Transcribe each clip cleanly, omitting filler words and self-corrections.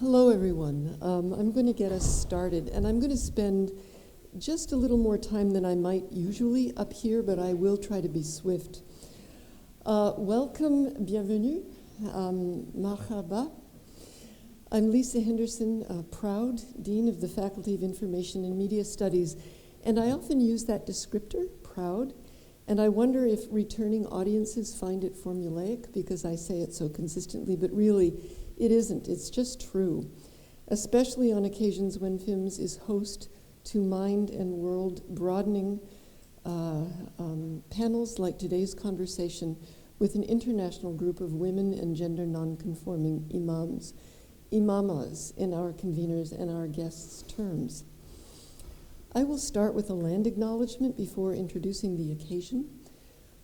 Hello, everyone. I'm going to get us started, and I'm going to spend just a little more time than I might usually up here, but I will try to be swift. Welcome, bienvenue, marhaba. I'm Lisa Henderson, proud Dean of the Faculty of Information and Media Studies, and I often use that descriptor, proud, and I wonder if returning audiences find it formulaic because I say it so consistently, but really, it isn't. It's just true, especially on occasions when FIMS is host to mind and world broadening panels like today's conversation with an international group of women and gender non-conforming imams, imamas in our conveners and our guests' terms. I will start with a land acknowledgement before introducing the occasion.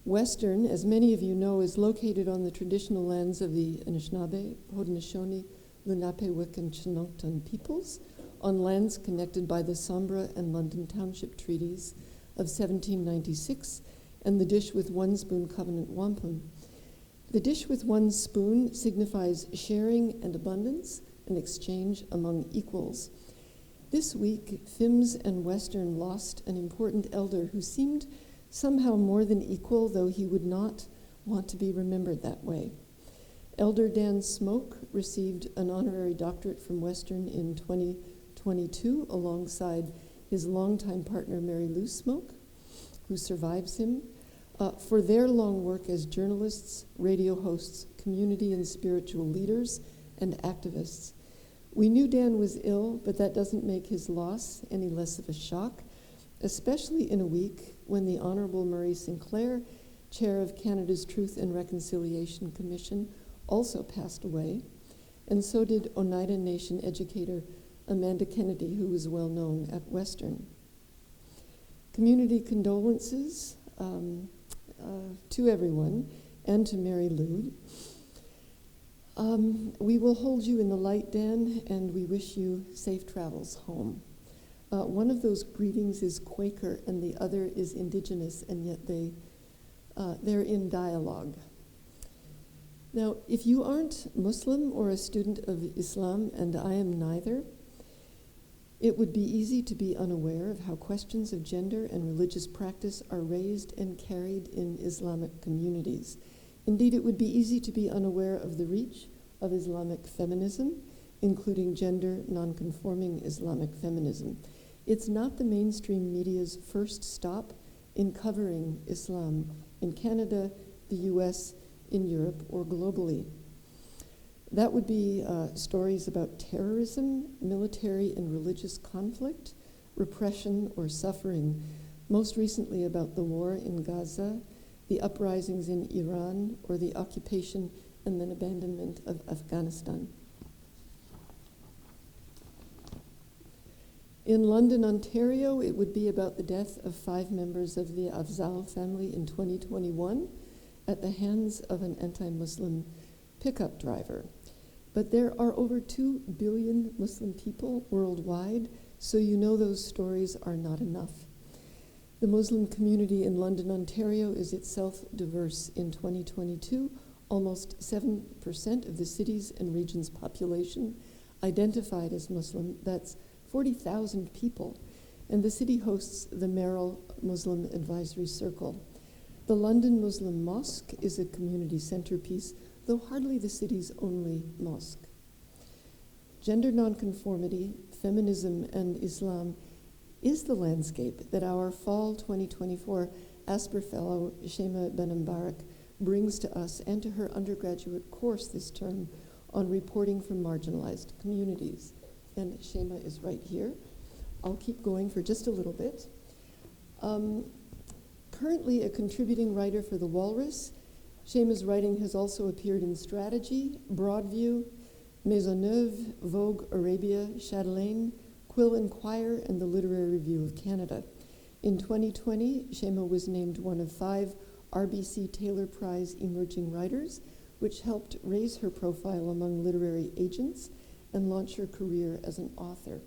Western, as many of you know, is located on the traditional lands of the Anishinaabe, Haudenosaunee, Lenape-Wick, and Chinootan peoples, on lands connected by the Sombra and London Township Treaties of 1796 and the Dish with One Spoon Covenant Wampum. The dish with one spoon signifies sharing and abundance and exchange among equals. This week, FIMS and Western lost an important elder who seemed somehow more than equal, though he would not want to be remembered that way. Elder Dan Smoke received an honorary doctorate from Western in 2022 alongside his longtime partner Mary Lou Smoke, who survives him, for their long work as journalists, radio hosts, community and spiritual leaders, and activists. We knew Dan was ill, but that doesn't make his loss any less of a shock, especially in a week when the Honorable Murray Sinclair, chair of Canada's Truth and Reconciliation Commission, also passed away, and so did Oneida Nation educator Amanda Kennedy, who was well known at Western. Community condolences to everyone and to Mary Lou. We will hold you in the light, Dan, and we wish you safe travels home. One of those greetings is Quaker and the other is Indigenous, and yet they're in dialogue. Now, if you aren't Muslim or a student of Islam, and I am neither, it would be easy to be unaware of how questions of gender and religious practice are raised and carried in Islamic communities. Indeed, it would be easy to be unaware of the reach of Islamic feminism, including gender non-conforming Islamic feminism. It's not the mainstream media's first stop in covering Islam in Canada, the US, in Europe, or globally. That would be stories about terrorism, military and religious conflict, repression or suffering, most recently about the war in Gaza, the uprisings in Iran, or the occupation and then abandonment of Afghanistan. In London, Ontario, it would be about the death of 5 members of the Afzal family in 2021 at the hands of an anti-Muslim pickup driver. But there are over 2 billion Muslim people worldwide, so you know those stories are not enough. The Muslim community in London, Ontario is itself diverse. In 2022, almost 7% of the city's and region's population identified as Muslim. That's 40,000 people, and the city hosts the Merrill Muslim Advisory Circle. The London Muslim Mosque is a community centerpiece, though hardly the city's only mosque. Gender nonconformity, feminism, and Islam is the landscape that our fall 2024 Asper Fellow, Sheima Benembarek, brings to us and to her undergraduate course this term on reporting from marginalized communities. And Sheima is right here. I'll keep going for just a little bit. Currently a contributing writer for The Walrus, Sheima's writing has also appeared in Strategy, Broadview, Maisonneuve, Vogue Arabia, Chatelaine, Quill and Quire, and the Literary Review of Canada. In 2020, Sheima was named one of 5 RBC Taylor Prize Emerging Writers, which helped raise her profile among literary agents and launch her career as an author.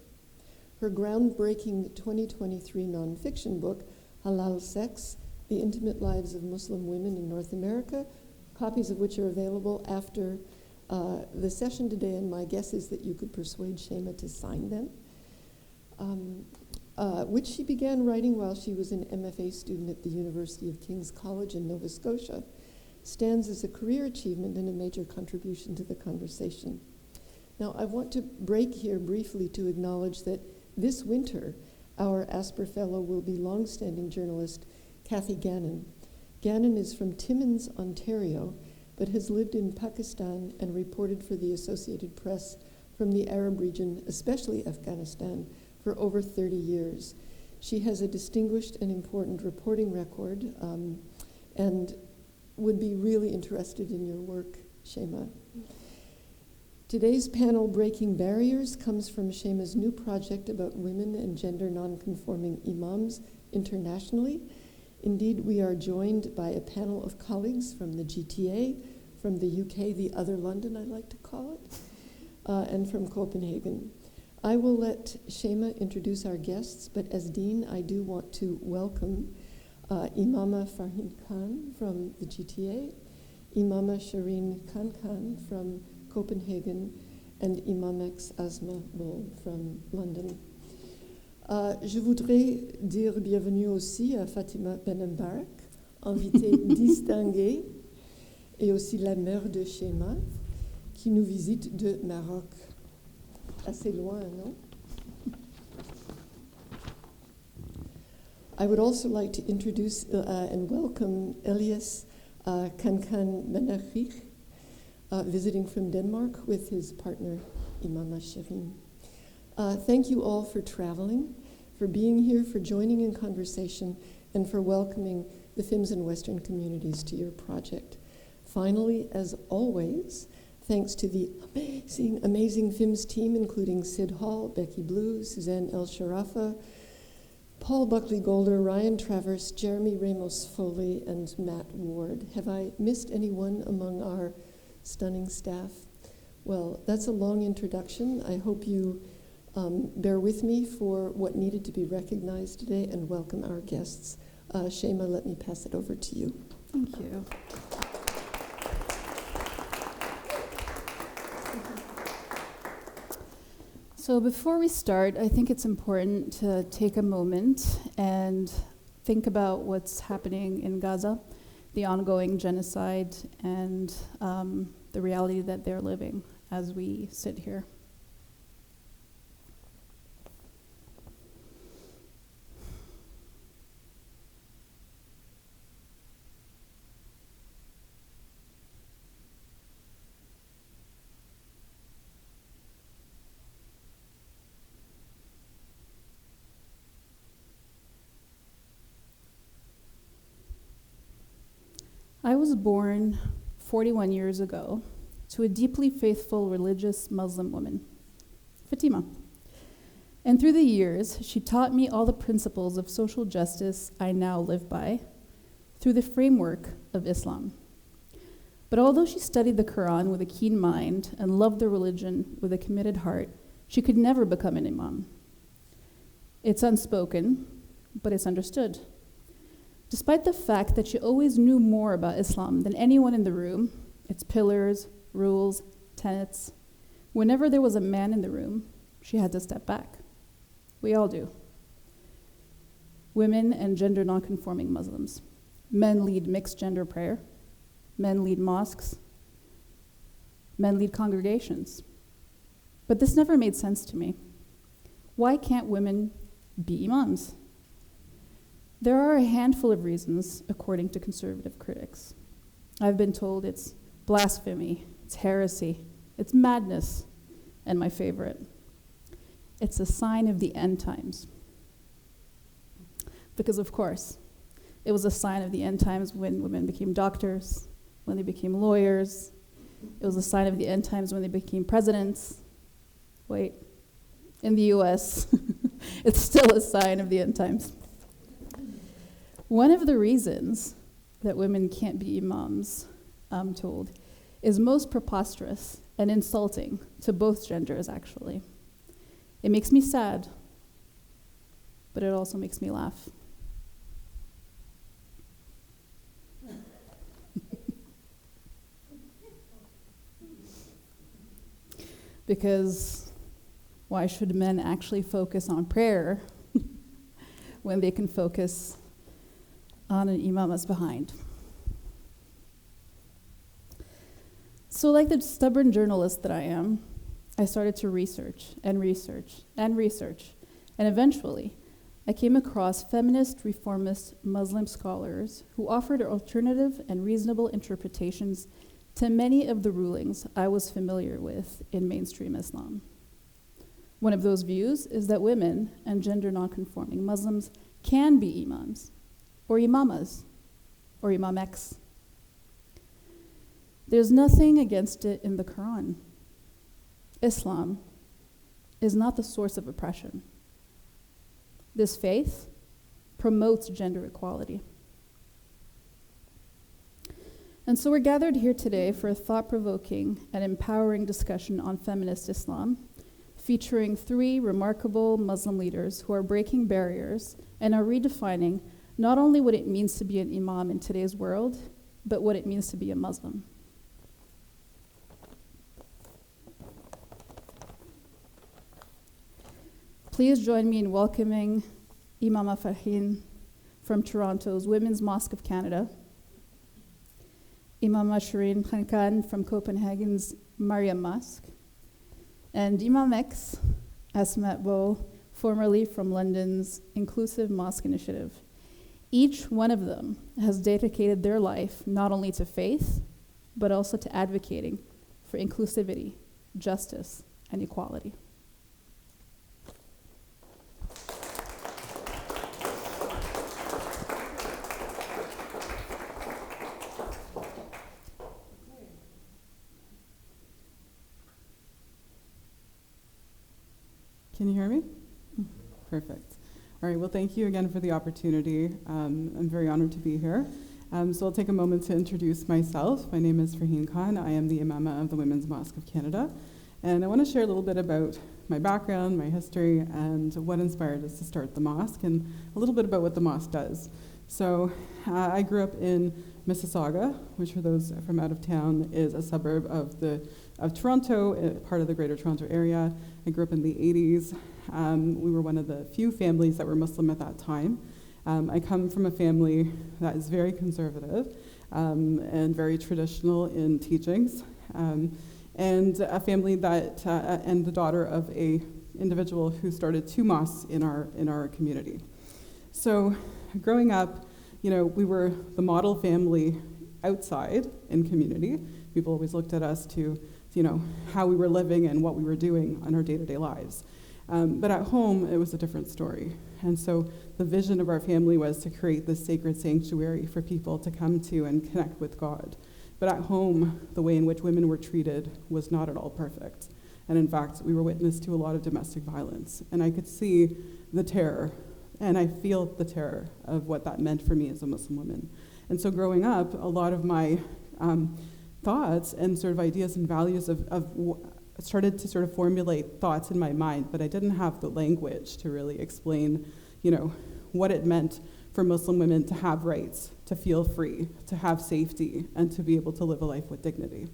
Her groundbreaking 2023 nonfiction book, Halal Sex, The Intimate Lives of Muslim Women in North America, copies of which are available after the session today, and my guess is that you could persuade Sheima to sign them, which she began writing while she was an MFA student at the University of King's College in Nova Scotia, stands as a career achievement and a major contribution to the conversation. Now, I want to break here briefly to acknowledge that this winter, our Asper Fellow will be longstanding journalist Kathy Gannon. Gannon is from Timmins, Ontario, but has lived in Pakistan and reported for the Associated Press from the Arab region, especially Afghanistan, for over 30 years. She has a distinguished and important reporting record and would be really interested in your work, Sheima. Today's panel, Breaking Barriers, comes from Sheima's new project about women and gender nonconforming imams internationally. Indeed, we are joined by a panel of colleagues from the GTA, from the UK, the other London, I like to call it, and from Copenhagen. I will let Sheima introduce our guests, but as Dean, I do want to welcome Imama Farheen Khan from the GTA, Imama Sherin Khankan from Copenhagen, and Imamx Asma Bhol from London. Je voudrais dire bienvenue aussi à Fatima Benembarek, invitée distinguée, et aussi la mère de Sheima, qui nous visite de Maroc. Assez loin, non? I would also like to introduce and welcome Elias Khankan Menachich, visiting from Denmark with his partner, Imama Sherin. Thank you all for traveling, for being here, for joining in conversation, and for welcoming the FIMS and Western communities to your project. Finally, as always, thanks to the amazing FIMS team, including Sid Hall, Becky Blue, Suzanne El Sharafa, Paul Buckley-Golder, Ryan Travers, Jeremy Ramos-Foley, and Matt Ward. Have I missed anyone among our stunning staff? Well, that's a long introduction. I hope you bear with me for what needed to be recognized today and welcome our guests. Sheima, let me pass it over to you. Thank you. So before we start, I think it's important to take a moment and think about what's happening in Gaza, the ongoing genocide, and the reality that they're living as we sit here. I was born 41 years ago to a deeply faithful religious Muslim woman, Fatima. And through the years, she taught me all the principles of social justice I now live by through the framework of Islam. But although she studied the Quran with a keen mind and loved the religion with a committed heart, she could never become an imam. It's unspoken, but it's understood. Despite the fact that she always knew more about Islam than anyone in the room, its pillars, rules, tenets, whenever there was a man in the room, she had to step back. We all do. Women and gender nonconforming Muslims. Men lead mixed gender prayer. Men lead mosques. Men lead congregations. But this never made sense to me. Why can't women be imams? There are a handful of reasons, according to conservative critics. I've been told it's blasphemy, it's heresy, it's madness, and my favorite, it's a sign of the end times. Because of course, it was a sign of the end times when women became doctors, when they became lawyers. It was a sign of the end times when they became presidents. Wait, in the US, it's still a sign of the end times. One of the reasons that women can't be imams, I'm told, is most preposterous and insulting to both genders, actually. It makes me sad, but it also makes me laugh. because why should men actually focus on prayer when they can focus on an imam that's behind? So like the stubborn journalist that I am, I started to research and research and research, and eventually I came across feminist, reformist Muslim scholars who offered alternative and reasonable interpretations to many of the rulings I was familiar with in mainstream Islam. One of those views is that women and gender nonconforming Muslims can be imams, or imamas, or imamx. There's nothing against it in the Quran. Islam is not the source of oppression. This faith promotes gender equality. And so we're gathered here today for a thought-provoking and empowering discussion on feminist Islam, featuring 3 remarkable Muslim leaders who are breaking barriers and are redefining not only what it means to be an imam in today's world, but what it means to be a Muslim. Please join me in welcoming Imama Farheen from Toronto's Women's Mosque of Canada, Imama Sherin Khankan from Copenhagen's Mariam Mosque, and Imamx Asma Bhol, formerly from London's Inclusive Mosque Initiative. Each one of them has dedicated their life not only to faith, but also to advocating for inclusivity, justice, and equality. Can you hear me? Perfect. All right, well, thank you again for the opportunity. I'm very honored to be here. So I'll take a moment to introduce myself. My name is Farheen Khan. I am the Imama of the Women's Mosque of Canada. And I want to share a little bit about my background, my history, and what inspired us to start the mosque, and a little bit about what the mosque does. So I grew up in Mississauga, which for those from out of town is a suburb of Toronto, part of the Greater Toronto Area. I grew up in the 80s. We were one of the few families that were Muslim at that time. I come from a family that is very conservative and very traditional in teachings, and a family that and the daughter of a individual who started 2 mosques in our community. So growing up, we were the model family outside in community. People always looked at us to how we were living and what we were doing on our day-to-day lives. But at home, it was a different story. And so the vision of our family was to create this sacred sanctuary for people to come to and connect with God. But at home, the way in which women were treated was not at all perfect. And in fact, we were witness to a lot of domestic violence. And I could see the terror, and I feel the terror of what that meant for me as a Muslim woman. And so growing up, a lot of my thoughts and sort of ideas and values started to sort of formulate thoughts in my mind, but I didn't have the language to really explain, what it meant for Muslim women to have rights, to feel free, to have safety, and to be able to live a life with dignity.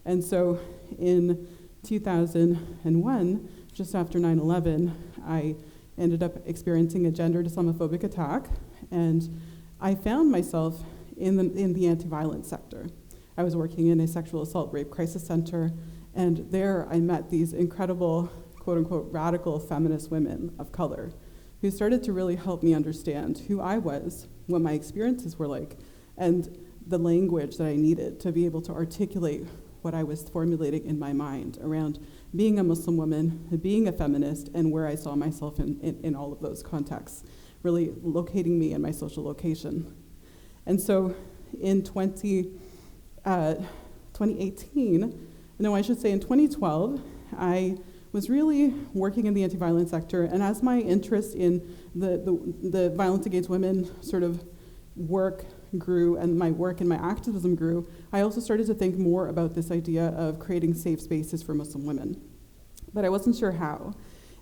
And so in 2001, just after 9/11, I ended up experiencing a gendered Islamophobic attack, and I found myself in the anti-violence sector. I was working in a sexual assault rape crisis center, and there I met these incredible, quote-unquote, radical feminist women of color who started to really help me understand who I was, what my experiences were like, and the language that I needed to be able to articulate what I was formulating in my mind around being a Muslim woman, being a feminist, and where I saw myself in all of those contexts, really locating me in my social location. And so in 2018, no, I should say in 2012, I was really working in the anti-violence sector, and as my interest in the violence against women sort of work grew and my work and my activism grew, I also started to think more about this idea of creating safe spaces for Muslim women. But I wasn't sure how.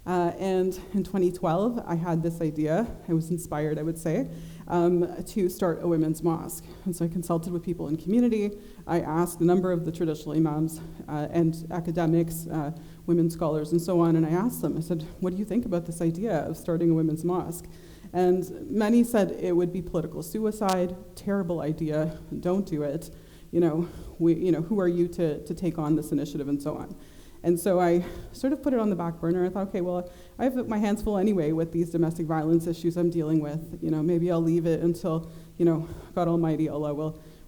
And in 2012, I had this idea. I was inspired, I would say, to start a women's mosque. And so I consulted with people in community. I asked a number of the traditional imams and academics, women scholars, and so on, and I asked them, I said, what do you think about this idea of starting a women's mosque? And many said it would be political suicide, terrible idea, don't do it. Who are you to take on this initiative, and so on. And so I sort of put it on the back burner. I thought, okay, well, I have my hands full anyway with these domestic violence issues I'm dealing with. Maybe I'll leave it until, God Almighty, Allah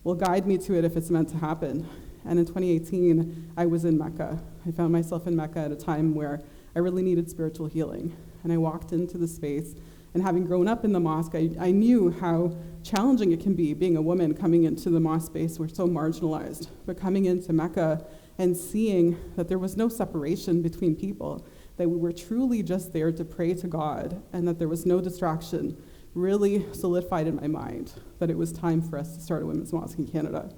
will guide me to it if it's meant to happen. And in 2018, I was in Mecca. I found myself in Mecca at a time where I really needed spiritual healing. And I walked into the space, and having grown up in the mosque, I knew how challenging it can be being a woman coming into the mosque space. We're so marginalized. But coming into Mecca and seeing that there was no separation between people, that we were truly just there to pray to God, and that there was no distraction, really solidified in my mind that it was time for us to start a women's mosque in Canada.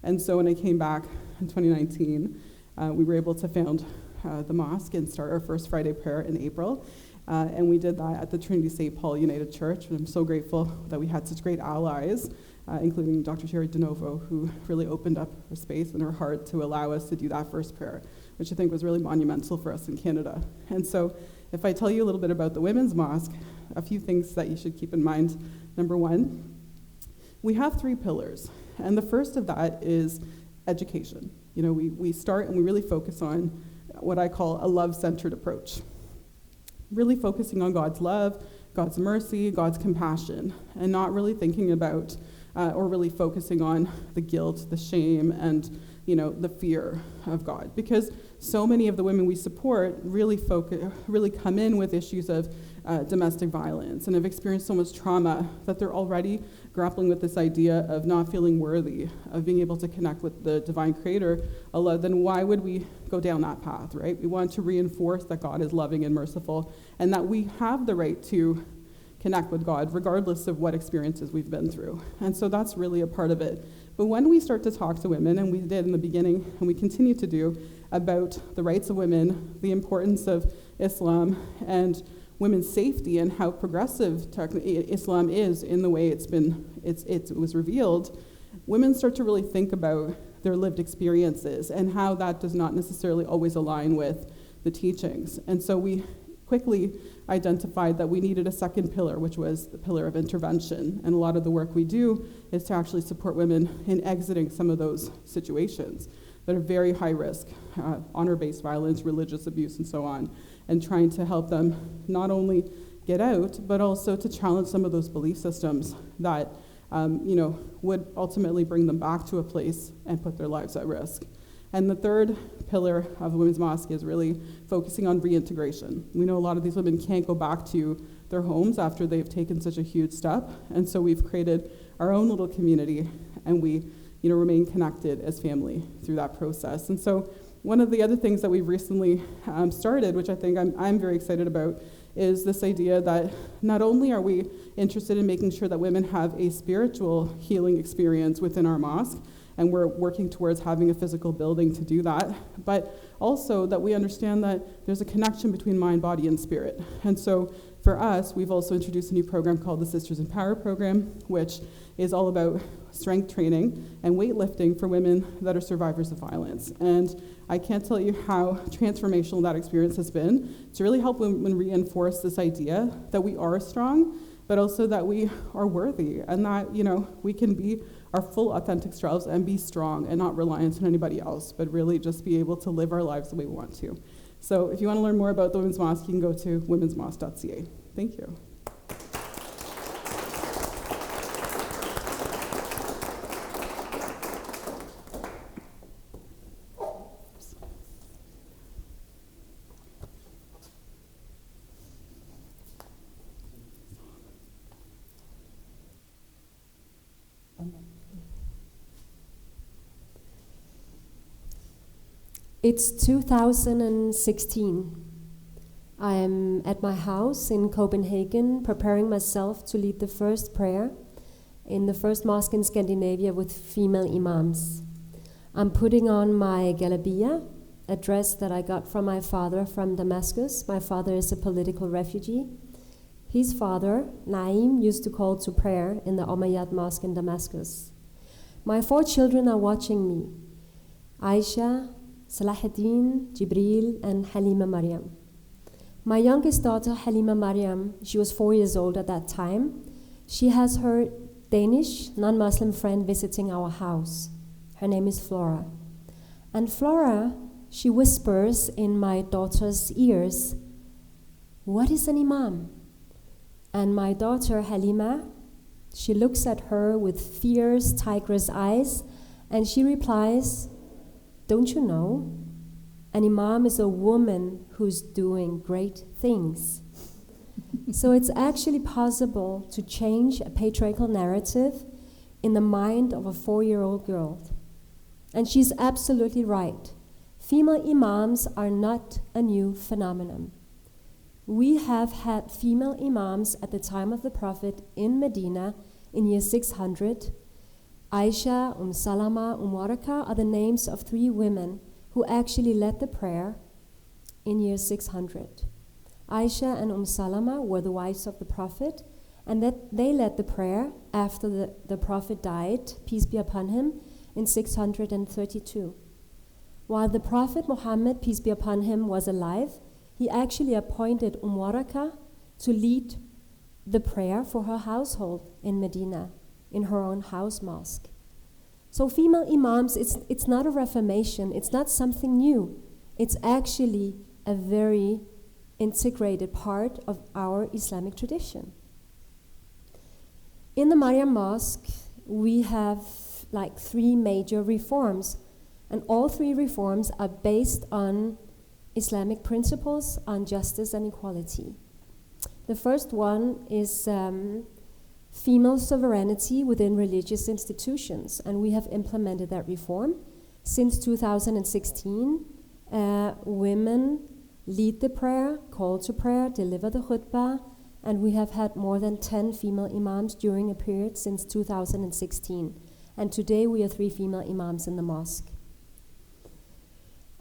And so when I came back in 2019, we were able to found the mosque and start our first Friday prayer in April. And we did that at the Trinity St. Paul United Church, and I'm so grateful that we had such great allies, including Dr. Sherin DeNovo, who really opened up her space and her heart to allow us to do that first prayer, which I think was really monumental for us in Canada. And so if I tell you a little bit about the Women's Mosque, a few things that you should keep in mind. Number one, we have 3 pillars, and the first of that is education. We start and we really focus on what I call a love-centered approach. Really focusing on God's love, God's mercy, God's compassion, and not really thinking about or really focusing on the guilt, the shame, and the fear of God. Because so many of the women we support really come in with issues of domestic violence and have experienced so much trauma that they're already grappling with this idea of not feeling worthy of being able to connect with the divine creator, Allah. Then why would we go down that path, right? We want to reinforce that God is loving and merciful, and that we have the right to connect with God regardless of what experiences we've been through. And so that's really a part of it. But when we start to talk to women, and we did in the beginning, and we continue to do, about the rights of women, the importance of Islam, and women's safety, and how progressive Islam is in the way it was revealed, women start to really think about their lived experiences and how that does not necessarily always align with the teachings. And so we quickly identified that we needed a second pillar, which was the pillar of intervention. And a lot of the work we do is to actually support women in exiting some of those situations that are very high risk, honor-based violence, religious abuse, and so on, and trying to help them not only get out, but also to challenge some of those belief systems that would ultimately bring them back to a place and put their lives at risk. And the third pillar of the Women's Mosque is really focusing on reintegration. We know a lot of these women can't go back to their homes after they've taken such a huge step, and so we've created our own little community, and we remain connected as family through that process. And so one of the other things that we've recently started, which I think I'm very excited about, is this idea that not only are we interested in making sure that women have a spiritual healing experience within our mosque, and we're working towards having a physical building to do that, but also that we understand that there's a connection between mind, body, and spirit. And so for us, we've also introduced a new program called the Sisters in Power program, which is all about strength training and weightlifting for women that are survivors of violence. And I can't tell you how transformational that experience has been to really help women reinforce this idea that we are strong, but also that we are worthy, and that we can be our full authentic selves and be strong and not reliant on anybody else, but really just be able to live our lives the way we want to. So if you want to learn more about the Women's Mosque, you can go to womensmosque.ca. Thank you. It's 2016. I am at my house in Copenhagen preparing myself to lead the first prayer in the first mosque in Scandinavia with female imams. I'm putting on my galabia, address that I got from my father from Damascus. My father is a political refugee. His father, Naim, used to call to prayer in the Umayyad Mosque in Damascus. My 4 children are watching me: Aisha, Salahuddin, Jibril, and Halima Mariam. My youngest daughter, Halima Mariam, she was 4 years old at that time. She has her Danish non-Muslim friend visiting our house. Her name is Flora. And Flora, she whispers in my daughter's ears, "What is an imam?" And my daughter, Halima, she looks at her with fierce tigress eyes, and she replies, "Don't you know? An imam is a woman who's doing great things." So it's actually possible to change a patriarchal narrative in the mind of a 4-year-old girl. And she's absolutely right. Female imams are not a new phenomenon. We have had female imams at the time of the Prophet in Medina in year 600. Aisha, Salama, Waraka are the names of 3 women who actually led the prayer in year 600. Aisha and Salama were the wives of the Prophet, and that they led the prayer after the Prophet died, peace be upon him, in 632. While the Prophet Muhammad, peace be upon him, was alive, he actually appointed Waraka to lead the prayer for her household in Medina, in her own house mosque. So female imams, it's not a reformation, it's not something new. It's actually a very integrated part of our Islamic tradition. In the Mariam Mosque, we have like 3 major reforms, and all 3 reforms are based on Islamic principles on justice and equality. The first one is female sovereignty within religious institutions, and we have implemented that reform. Since 2016, women lead the prayer, call to prayer, deliver the khutbah, and we have had more than 10 female imams during a period since 2016. And today we are 3 female imams in the mosque.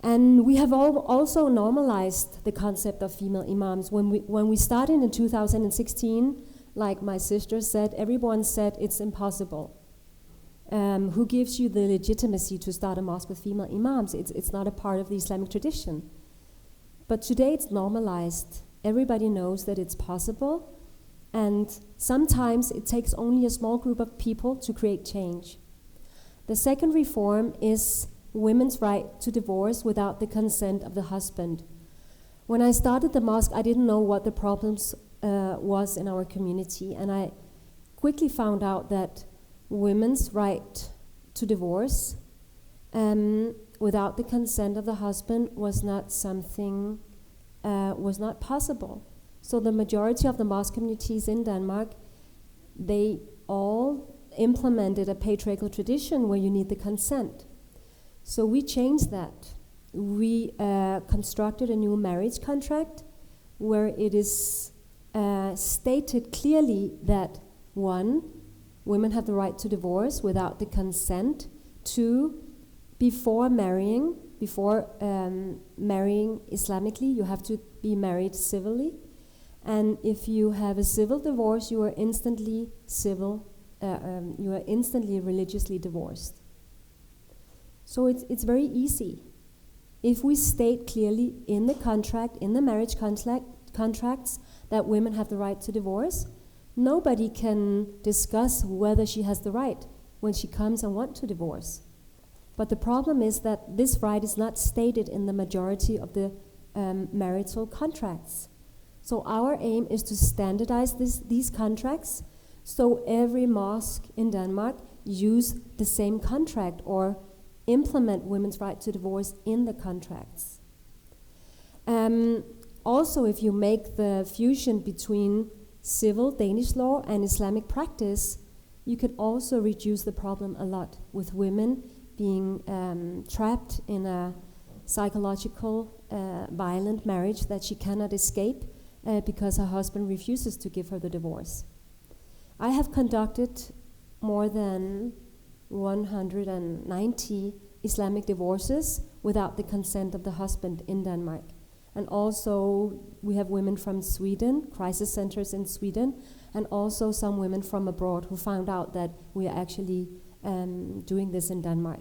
And we have also normalized the concept of female imams. When we started in 2016, like my sister said, everyone said it's impossible. Who gives you the legitimacy to start a mosque with female imams? It's not a part of the Islamic tradition. But today it's normalized. Everybody knows that it's possible, and sometimes it takes only a small group of people to create change. The second reform is women's right to divorce without the consent of the husband. When I started the mosque, I didn't know what the problems was in our community, and I quickly found out that women's right to divorce without the consent of the husband was not something, was not possible. So the majority of the mosque communities in Denmark, they all implemented a patriarchal tradition where you need the consent. So we changed that. We constructed a new marriage contract where it is stated clearly that 1, women have the right to divorce without the consent. 2, before marrying Islamically, you have to be married civilly. And if you have a civil divorce, you are instantly religiously divorced. So it's very easy. If we state clearly in the contract, in the marriage contracts, that women have the right to divorce, nobody can discuss whether she has the right when she comes and wants to divorce. But the problem is that this right is not stated in the majority of the marital contracts. So our aim is to standardize these contracts so every mosque in Denmark use the same contract or implement women's right to divorce in the contracts. Also, if you make the fusion between civil Danish law and Islamic practice, you could also reduce the problem a lot with women being trapped in a psychological violent marriage that she cannot escape because her husband refuses to give her the divorce. I have conducted more than 190 Islamic divorces without the consent of the husband in Denmark. And also, we have women from Sweden, crisis centers in Sweden, and also some women from abroad who found out that we are actually doing this in Denmark.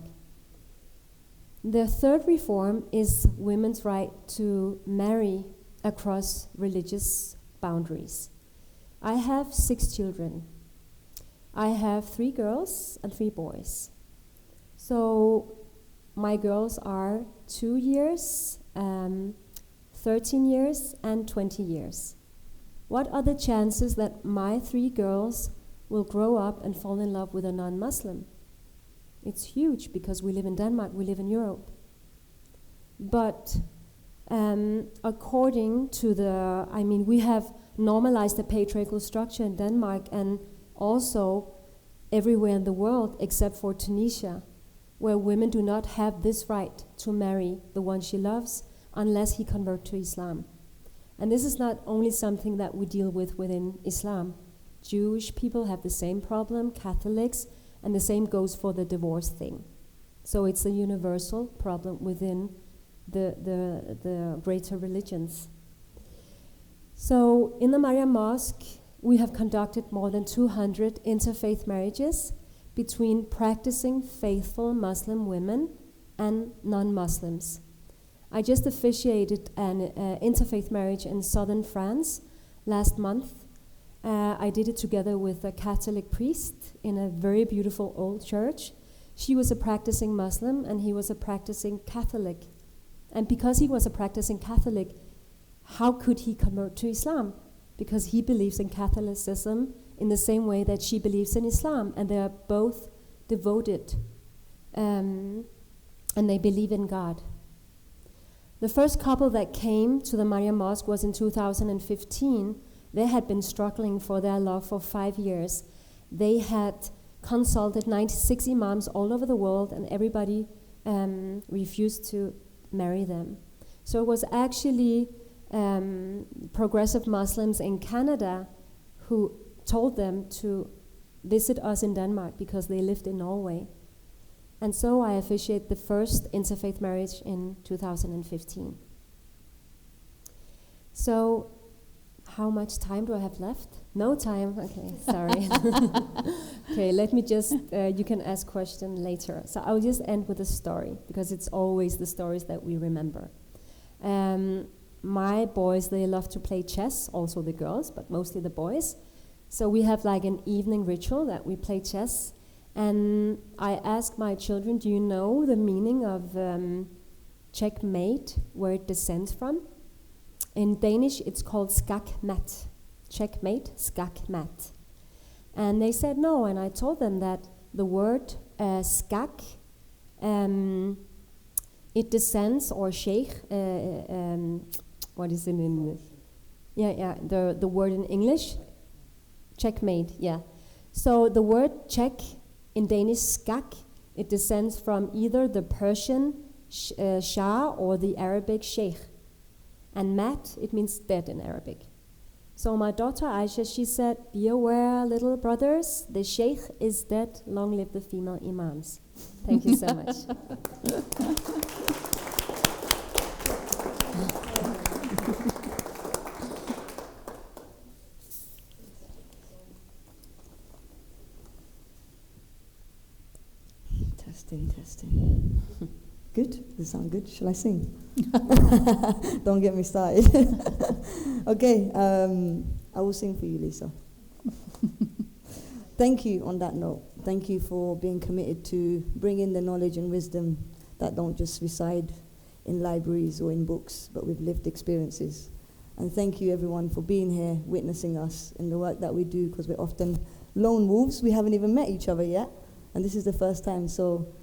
The third reform is women's right to marry across religious boundaries. I have 6 children. I have 3 girls and 3 boys. So my girls are 2 years, 13 years, and 20 years. What are the chances that my 3 girls will grow up and fall in love with a non-Muslim? It's huge because we live in Denmark, we live in Europe. But according to we have normalized the patriarchal structure in Denmark and also everywhere in the world except for Tunisia, where women do not have this right to marry the one she loves unless he converts to Islam. And this is not only something that we deal with within Islam. Jewish people have the same problem, Catholics, and the same goes for the divorce thing. So it's a universal problem within the greater religions. So in the Mariam Mosque, we have conducted more than 200 interfaith marriages between practicing faithful Muslim women and non-Muslims. I just officiated an interfaith marriage in southern France last month. I did it together with a Catholic priest in a very beautiful old church. She was a practicing Muslim and he was a practicing Catholic. And because he was a practicing Catholic, how could he convert to Islam? Because he believes in Catholicism in the same way that she believes in Islam, and they are both devoted, and they believe in God. The first couple that came to the Mariam Mosque was in 2015. They had been struggling for their love for 5 years. They had consulted 96 Imams all over the world, and everybody refused to marry them. So it was actually progressive Muslims in Canada who told them to visit us in Denmark because they lived in Norway. And so I officiated the first interfaith marriage in 2015. So how much time do I have left? No time? Okay, sorry. Okay, let me just, you can ask questions later. So I'll just end with a story, because it's always the stories that we remember. My boys, they love to play chess, also the girls, but mostly the boys. So we have like an evening ritual that we play chess. And I ask my children, do you know the meaning of checkmate, where it descends from? In Danish, it's called skakmat. Checkmate, skakmat. And they said no, and I told them that the word skak, it descends, or sheikh, what is it in English? Yeah, the word in English, checkmate, yeah. So the word check in Danish, skak, it descends from either the Persian shah or the Arabic sheikh. And mat, it means dead in Arabic. So my daughter Aisha, she said, be aware, little brothers, the sheikh is dead, long live the female imams. Thank you so much. Testing. Good? Does it sound good? Shall I sing? Don't get me started. Okay, I will sing for you, Lisa. Thank you on that note. Thank you for being committed to bringing the knowledge and wisdom that don't just reside in libraries or in books, but with lived experiences. And thank you, everyone, for being here, witnessing us in the work that we do, because we're often lone wolves. We haven't even met each other yet, and this is the first time. So,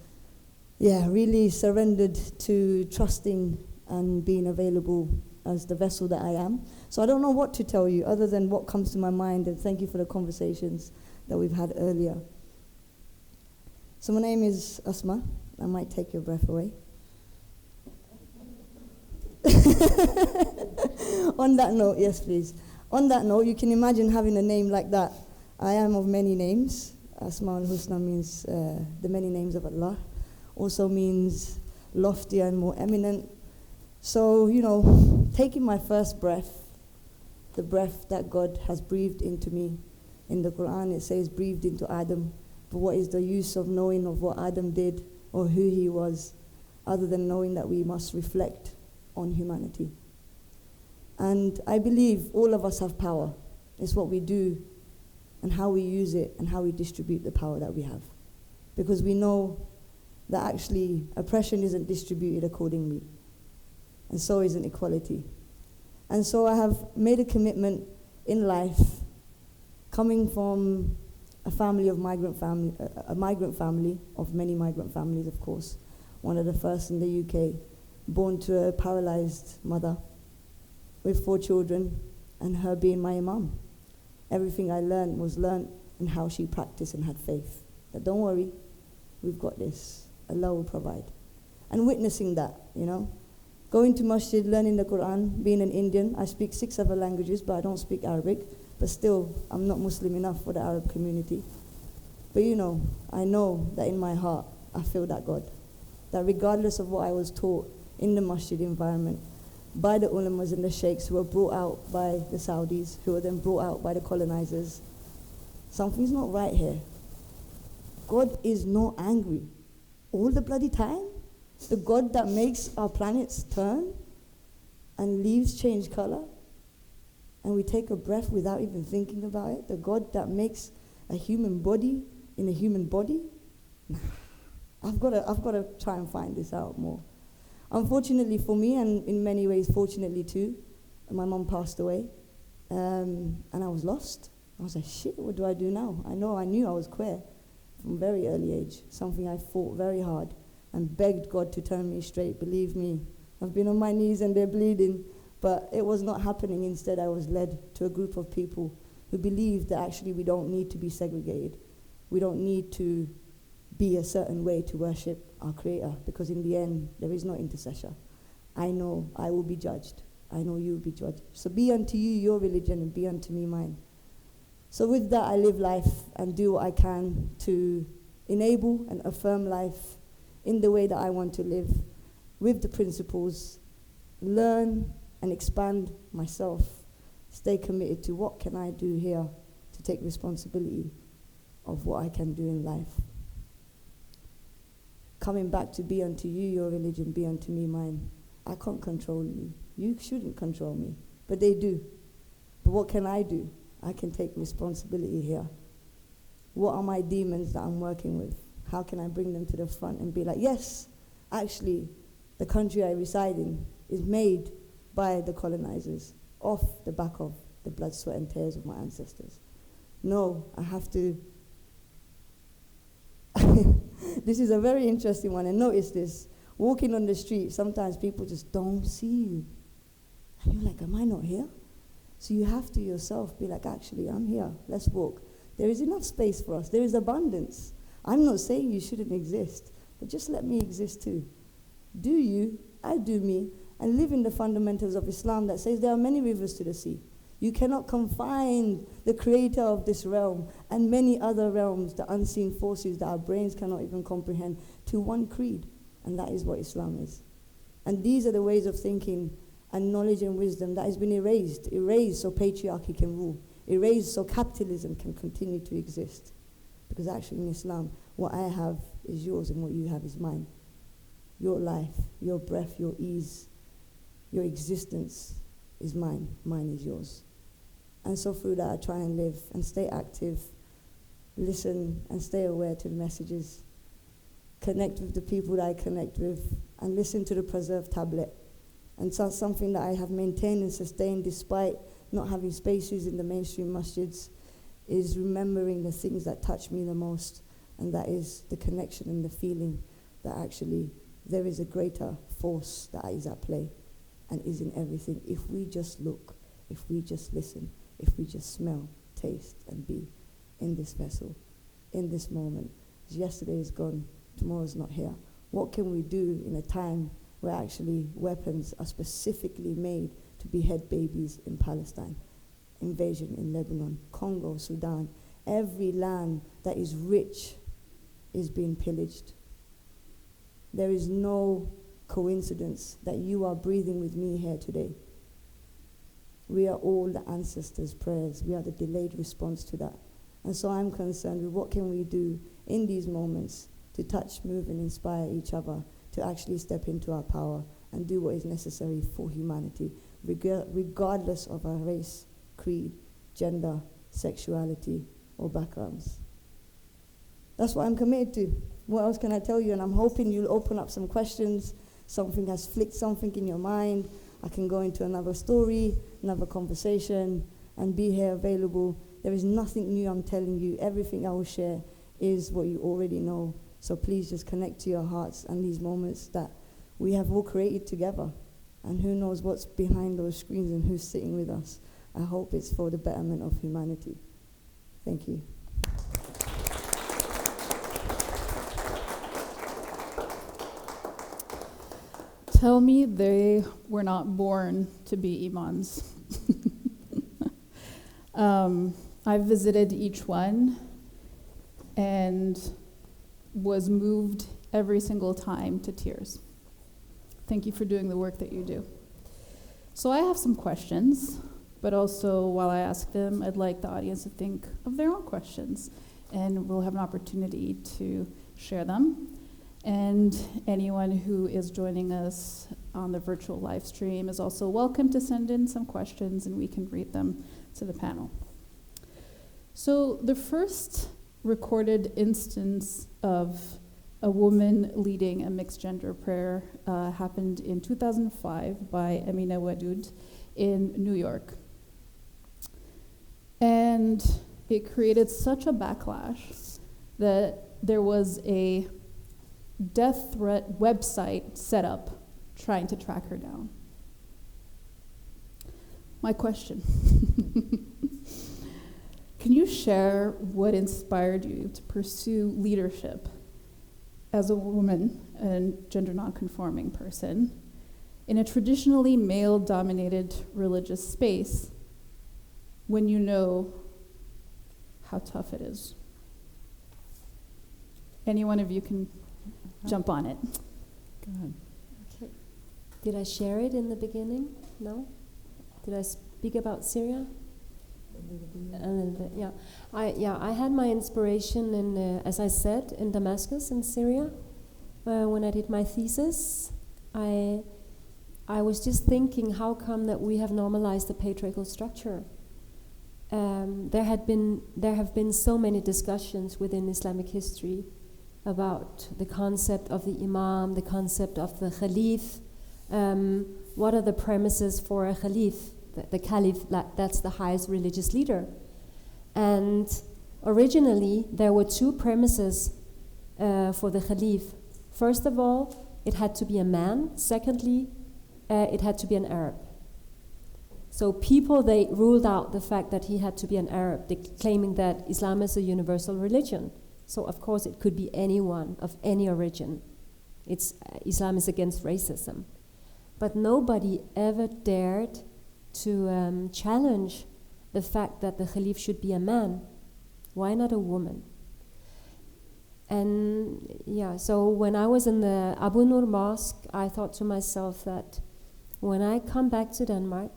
yeah, really surrendered to trusting and being available as the vessel that I am. So I don't know what to tell you other than what comes to my mind, and thank you for the conversations that we've had earlier. So my name is Asma. I might take your breath away. On that note, yes please. On that note, you can imagine having a name like that. I am of many names. Asma al-Husna means the many names of Allah. also means loftier and more eminent. So, you know, taking my first breath, the breath that God has breathed into me. In the Quran it says breathed into Adam. But what is the use of knowing of what Adam did or who he was, other than knowing that we must reflect on humanity? And I believe all of us have power. It's what we do and how we use it and how we distribute the power that we have. Because we know that actually oppression isn't distributed accordingly, and so isn't equality. And so I have made a commitment in life, coming from a migrant family of many migrant families, of course, one of the first in the UK, born to a paralyzed mother with 4 children, and her being my imam. Everything I learned was learned in how she practiced and had faith. That don't worry, we've got this. Allah will provide. And witnessing that, you know, going to masjid, learning the Quran, being an Indian. I speak 6 other languages, but I don't speak Arabic. But still, I'm not Muslim enough for the Arab community. But you know, I know that in my heart, I feel that God. That regardless of what I was taught in the masjid environment, by the ulamas and the sheikhs who were brought out by the Saudis, who were then brought out by the colonizers, something's not right here. God is not angry all the bloody time. The God that makes our planets turn and leaves change color, and we take a breath without even thinking about it. The God that makes a human body in a human body. I've got to try and find this out more. Unfortunately for me, and in many ways fortunately too, my mom passed away, and I was lost. I was like, shit, what do I do now? I knew I was queer from a very early age, something I fought very hard and begged God to turn me straight. Believe me, I've been on my knees and they're bleeding, but it was not happening. Instead, I was led to a group of people who believed that actually we don't need to be segregated. We don't need to be a certain way to worship our Creator, because in the end, there is no intercessor. I know I will be judged. I know you will be judged. So be unto you your religion and be unto me mine. So with that, I live life and do what I can to enable and affirm life in the way that I want to live, with the principles, learn and expand myself, stay committed to what can I do here to take responsibility of what I can do in life. Coming back to be unto you your religion, be unto me mine. I can't control you. You shouldn't control me, but they do. But what can I do? I can take responsibility here. What are my demons that I'm working with? How can I bring them to the front and be like, yes, actually, the country I reside in is made by the colonizers, off the back of the blood, sweat, and tears of my ancestors. No, I have to. This is a very interesting one, and notice this. Walking on the street, sometimes people just don't see you. And you're like, am I not here? So you have to yourself be like, actually, I'm here. Let's walk. There is enough space for us. There is abundance. I'm not saying you shouldn't exist, but just let me exist too. Do you, I do me, and live in the fundamentals of Islam that says there are many rivers to the sea. You cannot confine the creator of this realm and many other realms, the unseen forces that our brains cannot even comprehend, to one creed, and that is what Islam is. And these are the ways of thinking and knowledge and wisdom that has been erased so patriarchy can rule, erased so capitalism can continue to exist. Because actually in Islam, what I have is yours and what you have is mine. Your life, your breath, your ease, your existence is mine. Mine is yours. And so through that, I try and live and stay active, listen and stay aware to the messages, connect with the people that I connect with, and listen to the preserved tablet. And so something that I have maintained and sustained despite not having spaces in the mainstream masjids is remembering the things that touch me the most, and that is the connection and the feeling that actually there is a greater force that is at play and is in everything. If we just look, if we just listen, if we just smell, taste, and be in this vessel, in this moment. Yesterday is gone, tomorrow's not here. What can we do in a time where actually weapons are specifically made to behead babies in Palestine? Invasion in Lebanon, Congo, Sudan. Every land that is rich is being pillaged. There is no coincidence that you are breathing with me here today. We are all the ancestors' prayers. We are the delayed response to that. And so I'm concerned with what can we do in these moments to touch, move, and inspire each other to actually step into our power and do what is necessary for humanity, regardless of our race, creed, gender, sexuality, or backgrounds. That's what I'm committed to. What else can I tell you? And I'm hoping you'll open up some questions. Something has flicked something in your mind. I can go into another story, another conversation, and be here available. There is nothing new I'm telling you. Everything I will share is what you already know. So please just connect to your hearts and these moments that we have all created together. And who knows what's behind those screens and who's sitting with us. I hope it's for the betterment of humanity. Thank you. Tell me they were not born to be imams. I visited each one and was moved every single time to tears. Thank you for doing the work that you do. So I have some questions, but also while I ask them, I'd like the audience to think of their own questions, and we'll have an opportunity to share them. And anyone who is joining us on the virtual live stream is also welcome to send in some questions, and we can read them to the panel. So the first recorded instance of a woman leading a mixed gender prayer happened in 2005 by Amina Wadud in New York. And it created such a backlash that there was a death threat website set up trying to track her down. My question. Can you share what inspired you to pursue leadership as a woman and gender nonconforming person in a traditionally male-dominated religious space when you know how tough it is? Any one of you can jump on it. Go ahead. Okay. Did I share it in the beginning? No? Did I speak about Syria? A little bit, yeah. I had my inspiration in, as I said, in Damascus in Syria. When I did my thesis, I was just thinking, how come that we have normalized the patriarchal structure? There have been so many discussions within Islamic history about the concept of the Imam, the concept of the Khalif. What are the premises for a Khalif? The Caliph, that's the highest religious leader. And originally, there were two premises for the Khalif. First of all, it had to be a man. Secondly, it had to be an Arab. So people, they ruled out the fact that he had to be an Arab, claiming that Islam is a universal religion. So of course it could be anyone of any origin. Islam is against racism. But nobody ever dared to challenge the fact that the Khalif should be a man. Why not a woman? And yeah, so when I was in the Abu Nur Mosque, I thought to myself that when I come back to Denmark,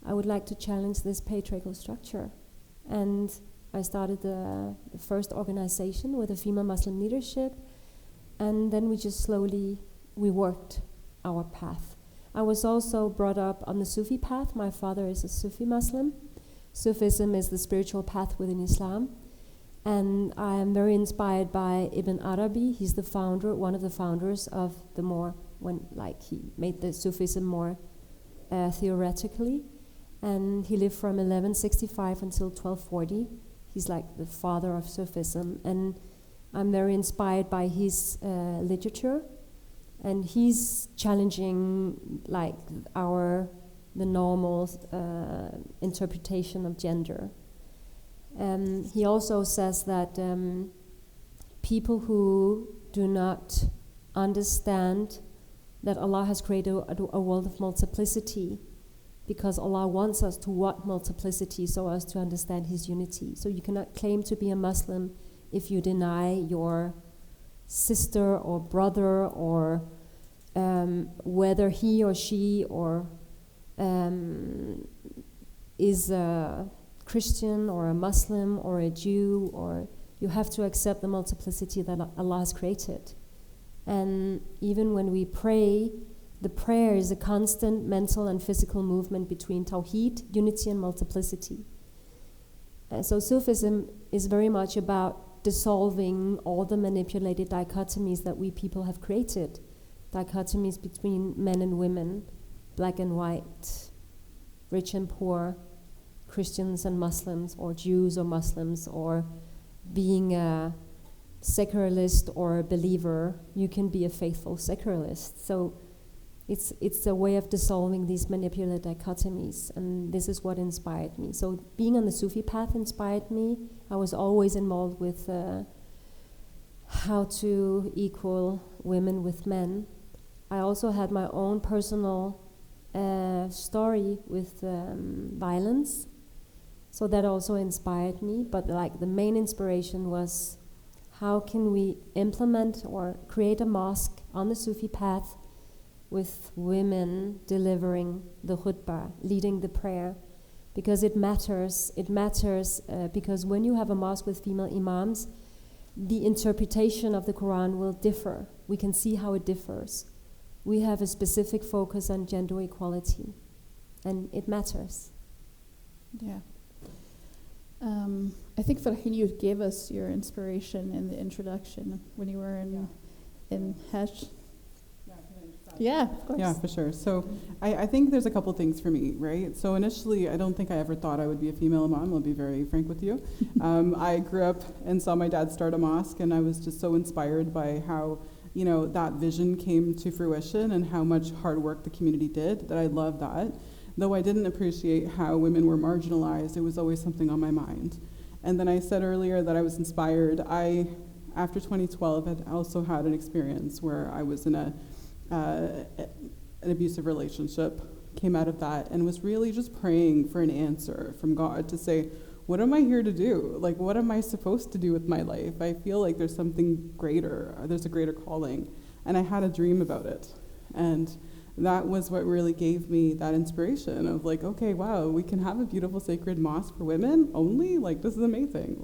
I would like to challenge this patriarchal structure. And I started the first organization with a female Muslim leadership, and then we just slowly, we worked our path. I was also brought up on the Sufi path. My father is a Sufi Muslim. Sufism is the spiritual path within Islam. And I am very inspired by Ibn Arabi. He's the founder, one of the founders of the more, he made the Sufism more theoretically. And he lived from 1165 until 1240. He's like the father of Sufism. And I'm very inspired by his literature. And he's challenging the normal interpretation of gender. He also says that people who do not understand that Allah has created a world of multiplicity, because Allah wants us to want multiplicity so as to understand His unity. So you cannot claim to be a Muslim if you deny your sister or brother, or whether he or she or is a Christian or a Muslim or a Jew, or you have to accept the multiplicity that Allah has created. And even when we pray, the prayer is a constant mental and physical movement between Tawheed, unity, and multiplicity. So Sufism is very much about dissolving all the manipulated dichotomies that we people have created. Dichotomies between men and women, black and white, rich and poor, Christians and Muslims, or Jews or Muslims, or being a secularist or a believer. You can be a faithful secularist. So it's a way of dissolving these manipulated dichotomies, and this is what inspired me. So being on the Sufi path inspired me. I was always involved with how to equal women with men. I also had my own personal story with violence, so that also inspired me. But like the main inspiration was, how can we implement or create a mosque on the Sufi path with women delivering the khutbah, leading the prayer, because it matters. It matters because when you have a mosque with female imams, the interpretation of the Quran will differ. We can see how it differs. We have a specific focus on gender equality, and it matters. Yeah. I think, Farheen, you gave us your inspiration in the introduction when you were in Hajj. Yeah, of course. Yeah, for sure. So I think there's a couple things for me, right? So initially, I don't think I ever thought I would be a female imam. I'll be very frank with you. I grew up and saw my dad start a mosque, and I was just so inspired by how, you know, that vision came to fruition and how much hard work the community did, that I love that. Though I didn't appreciate how women were marginalized, it was always something on my mind. And then I said earlier that I was inspired. After 2012, had also had an experience where I was in an abusive relationship, came out of that, and was really just praying for an answer from God to say, what am I here to do? Like, what am I supposed to do with my life? I feel like there's something greater, there's a greater calling. And I had a dream about it. And that was what really gave me that inspiration of like, okay, wow, we can have a beautiful sacred mosque for women only? Like, this is amazing.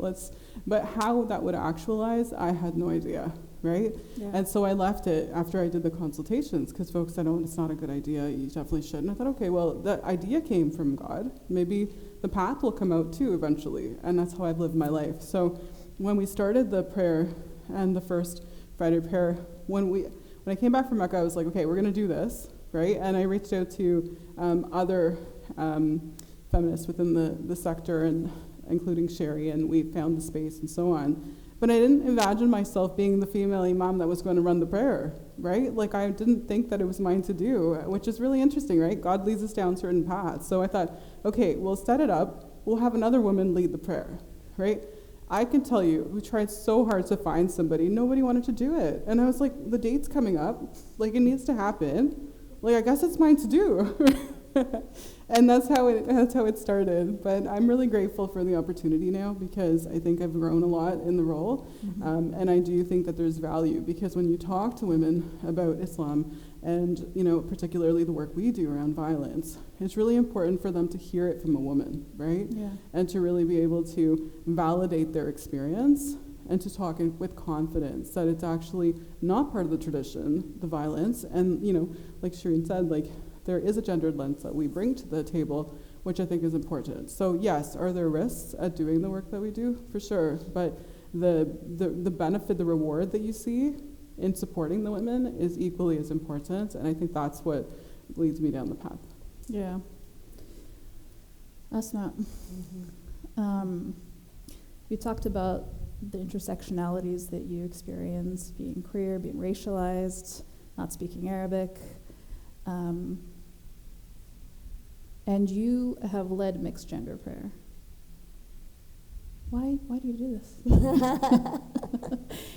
But how that would actualize, I had no idea, right? Yeah. And so I left it after I did the consultations, because folks said, oh, it's not a good idea, you definitely shouldn't. I thought, okay, well, that idea came from God. Maybe the path will come out too eventually, and that's how I've lived my life. So when we started the prayer and the first Friday prayer, when I came back from Mecca, I was like, okay, we're going to do this, right? And I reached out to other feminists within the sector, and including Sherin, and we found the space and so on. But I didn't imagine myself being the female imam that was going to run the prayer, right? Like, I didn't think that it was mine to do, which is really interesting, right? God leads us down certain paths. So I thought, okay, we'll set it up. We'll have another woman lead the prayer, right? I can tell you, we tried so hard to find somebody. Nobody wanted to do it. And I was like, the date's coming up. Like, it needs to happen. Like, I guess it's mine to do. And that's how it started. But I'm really grateful for the opportunity now, because I think I've grown a lot in the role. Mm-hmm. And I do think that there's value, because when you talk to women about Islam, and particularly the work we do around violence, it's really important for them to hear it from a woman, right? Yeah. And to really be able to validate their experience, and to talk with confidence that it's actually not part of the tradition, the violence. And like Sherin said, like, there is a gendered lens that we bring to the table, which I think is important. So yes, are there risks at doing the work that we do? For sure. But the benefit, the reward that you see in supporting the women is equally as important. And I think that's what leads me down the path. Yeah. Asma, you talked about the intersectionalities that you experience, being queer, being racialized, not speaking Arabic. And you have led mixed gender prayer. Why do you do this?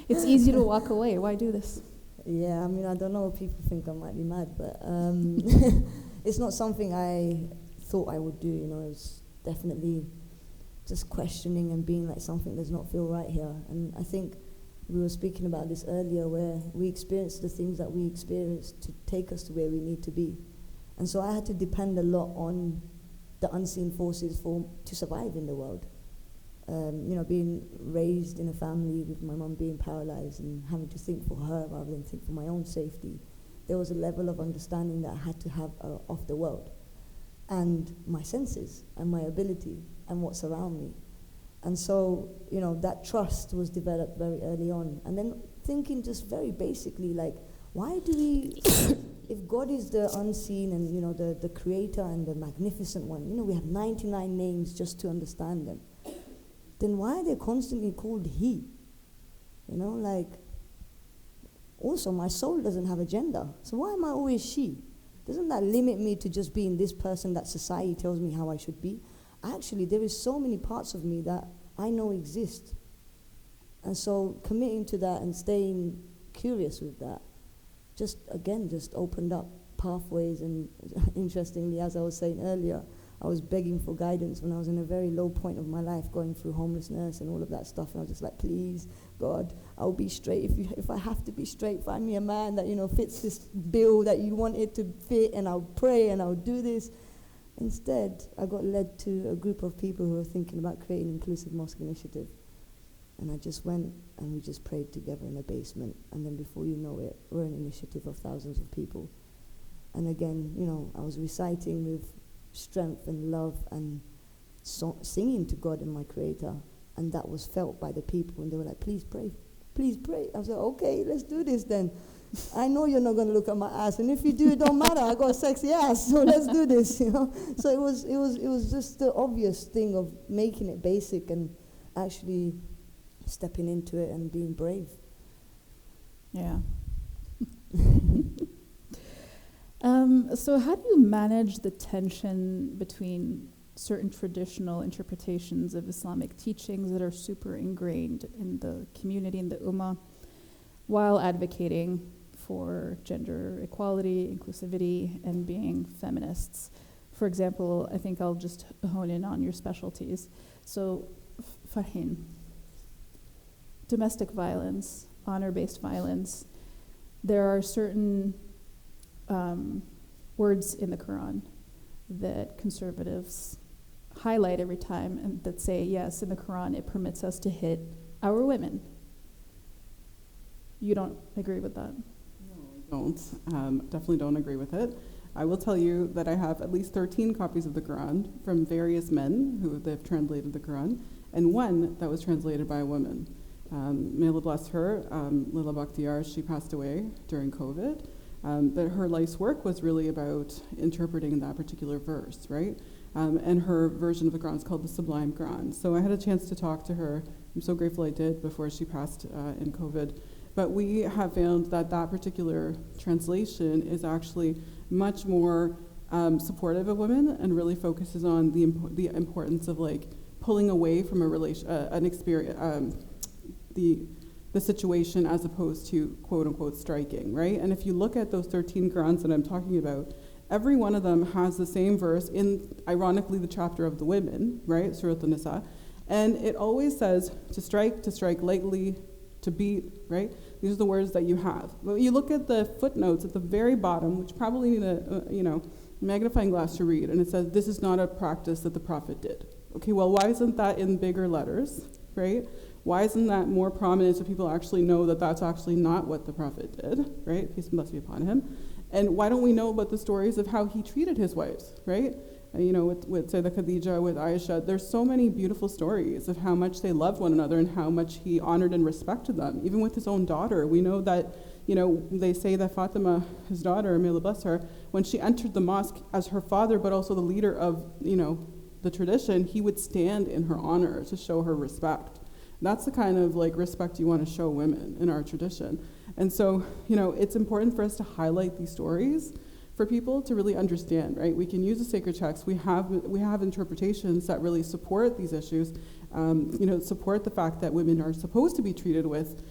It's easy to walk away. Why do this? Yeah, I mean, I don't know, people think I might be mad, but it's not something I thought I would do, it's definitely just questioning and being like, something does not feel right here. And I think we were speaking about this earlier, where we experience the things that we experience to take us to where we need to be. And so I had to depend a lot on the unseen forces to survive in the world. Being raised in a family with my mum being paralyzed and having to think for her rather than think for my own safety, there was a level of understanding that I had to have of the world and my senses and my ability and what's around me. And so, that trust was developed very early on. And then thinking just very basically, like, why do we, if God is the unseen and, the creator and the magnificent one, we have 99 names just to understand them, then why are they constantly called he? Also my soul doesn't have a gender, so why am I always she? Doesn't that limit me to just being this person that society tells me how I should be? Actually, there is so many parts of me that I know exist. And so committing to that and staying curious with that just opened up pathways. And interestingly, as I was saying earlier, I was begging for guidance when I was in a very low point of my life, going through homelessness and all of that stuff. And I was just like, please, God, I'll be straight. If I have to be straight, find me a man that, fits this bill that you want it to fit, and I'll pray and I'll do this. Instead, I got led to a group of people who were thinking about creating Inclusive Mosque Initiative. And I just went and we just prayed together in a basement. And then before you know it, we're an initiative of thousands of people. And again, I was reciting with strength and love and singing to God and my Creator. And that was felt by the people. And they were like, please pray. Please pray. I was like, okay, let's do this then. I know you're not going to look at my ass, and if you do, it don't matter. I got a sexy ass, so let's do this. So it was just the obvious thing of making it basic and actually stepping into it and being brave. Yeah. So how do you manage the tension between certain traditional interpretations of Islamic teachings that are super ingrained in the community, in the Ummah, while advocating for gender equality, inclusivity, and being feminists? For example, I think I'll just hone in on your specialties. So, Farheen, domestic violence, honor-based violence, there are certain words in the Quran that conservatives highlight every time and that say, yes, in the Quran it permits us to hit our women. You don't agree with that? No, I don't. Definitely don't agree with it. I will tell you that I have at least 13 copies of the Quran from various men who they've translated the Quran, and one that was translated by a woman. May Allah bless her, Lila Bakhtiar, she passed away during COVID, but her life's work was really about interpreting that particular verse, right? And her version of the Quran is called the Sublime Quran. So I had a chance to talk to her. I'm so grateful I did before she passed in COVID. But we have found that that particular translation is actually much more supportive of women and really focuses on the importance of like pulling away from a relation, an experience, the situation as opposed to quote unquote striking, right? And if you look at those 13 Qurans that I'm talking about, every one of them has the same verse in, ironically, the chapter of the women, right? Surah An-Nisa. And it always says to strike lightly, to beat, right? These are the words that you have. But when you look at the footnotes at the very bottom, which probably need a magnifying glass to read, and it says, this is not a practice that the Prophet did. Okay, well, why isn't that in bigger letters, right? Why isn't that more prominent so people actually know that that's actually not what the Prophet did, right? Peace and blessing be upon him. And why don't we know about the stories of how he treated his wives, right? With Sayyidah Khadija, with Aisha, there's so many beautiful stories of how much they loved one another and how much he honored and respected them. Even with his own daughter, we know that, they say that Fatima, his daughter, may Allah bless her, when she entered the mosque as her father, but also the leader of, the tradition, he would stand in her honor to show her respect. That's the kind of respect you want to show women in our tradition. And so, it's important for us to highlight these stories for people to really understand, right? We can use the sacred texts. We have interpretations that really support these issues, support the fact that women are supposed to be treated with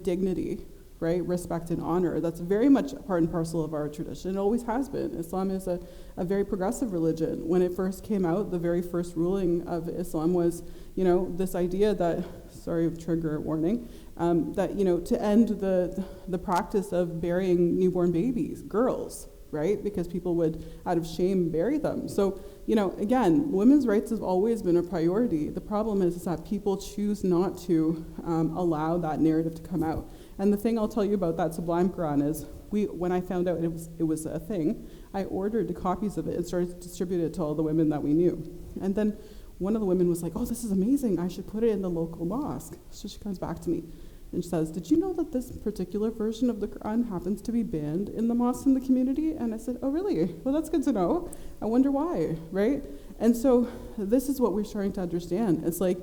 dignity, right? Respect and honor. That's very much part and parcel of our tradition. It always has been. Islam is a very progressive religion. When it first came out, the very first ruling of Islam was, this idea that sorry, trigger warning, that, to end the practice of burying newborn babies, girls, right? Because people would, out of shame, bury them. So, again, women's rights have always been a priority. The problem is that people choose not to allow that narrative to come out. And the thing I'll tell you about that Sublime Quran is, when I found out it was a thing, I ordered the copies of it and started to distribute it to all the women that we knew. And then one of the women was like, "Oh, this is amazing, I should put it in the local mosque." So she comes back to me and she says, "Did you know that this particular version of the Quran happens to be banned in the mosques in the community?" And I said, "Oh, really? Well, that's good to know. I wonder why," right? And so this is what we're starting to understand. It's like,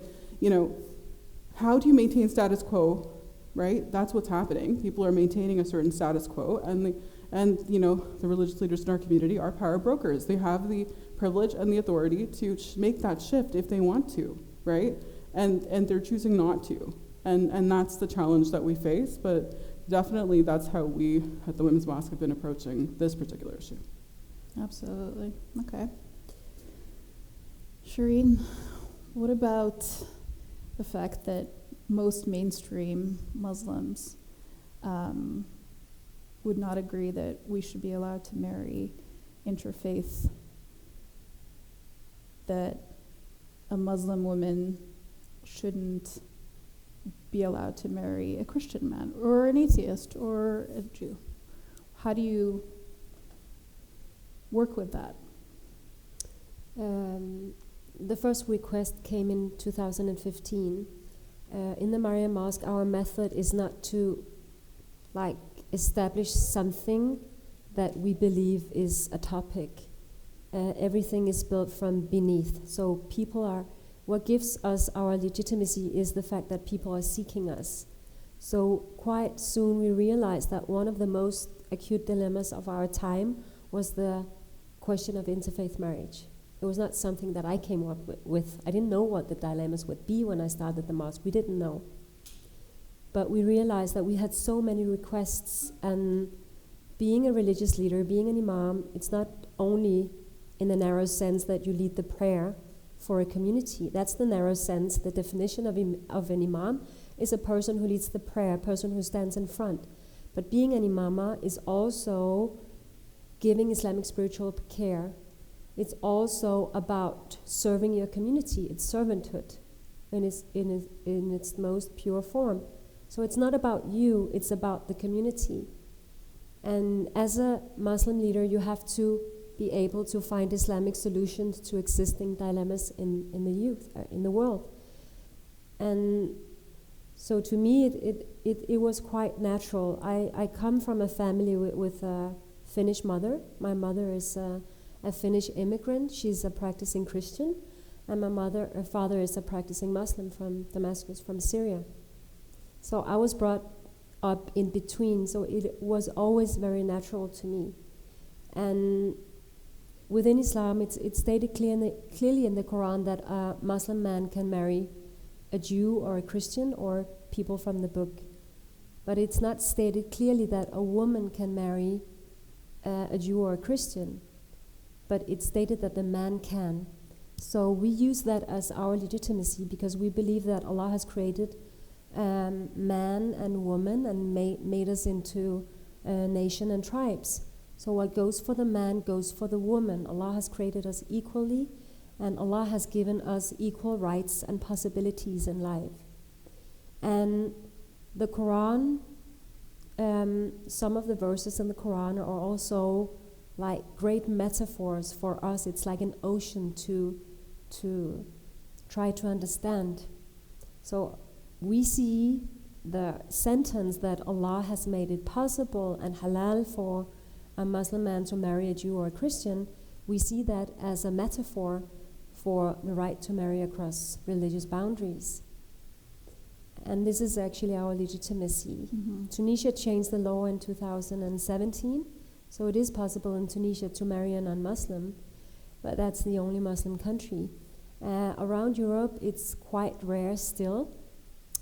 how do you maintain status quo, right? That's what's happening. People are maintaining a certain status quo, and the religious leaders in our community are power brokers. They have the privilege and the authority to make that shift if they want to, right? And they're choosing not to. And that's the challenge that we face, but definitely that's how we at the Women's Mosque have been approaching this particular issue. Absolutely. Okay. Sherin, what about the fact that most mainstream Muslims would not agree that we should be allowed to marry interfaith, that a Muslim woman shouldn't be allowed to marry a Christian man or an atheist or a Jew? How do you work with that? The first request came in 2015. In the Mariam Mosque, our method is not to establish something that we believe is a topic. Everything is built from beneath. So what gives us our legitimacy is the fact that people are seeking us. So quite soon we realized that one of the most acute dilemmas of our time was the question of interfaith marriage. It was not something that I came up with. I didn't know what the dilemmas would be when I started the mosque. We didn't know. But we realized that we had so many requests, and being a religious leader, being an imam, it's not only in the narrow sense that you lead the prayer for a community. That's the narrow sense. The definition of an imam is a person who leads the prayer, a person who stands in front. But being an imama is also giving Islamic spiritual care. It's also about serving your community. It's servanthood in its most pure form. So it's not about you, it's about the community. And as a Muslim leader, you have to be able to find Islamic solutions to existing dilemmas in the youth, in the world. And so to me, it was quite natural. I come from a family with a Finnish mother. My mother is a Finnish immigrant. She's a practicing Christian. And her father is a practicing Muslim from Damascus, from Syria. So I was brought up in between, so it was always very natural to me. And within Islam, it's stated clearly in the Quran that a Muslim man can marry a Jew or a Christian or people from the book. But it's not stated clearly that a woman can marry a Jew or a Christian. But it's stated that the man can. So we use that as our legitimacy because we believe that Allah has created man and woman and made us into a nation and tribes. So what goes for the man goes for the woman. Allah has created us equally, and Allah has given us equal rights and possibilities in life. And the Quran, some of the verses in the Quran are also like great metaphors for us. It's like an ocean to try to understand. So we see the sentence that Allah has made it possible and halal for a Muslim man to marry a Jew or a Christian. We see that as a metaphor for the right to marry across religious boundaries. And this is actually our legitimacy. Mm-hmm. Tunisia changed the law in 2017, so it is possible in Tunisia to marry a non-Muslim, but that's the only Muslim country. Around Europe, it's quite rare still.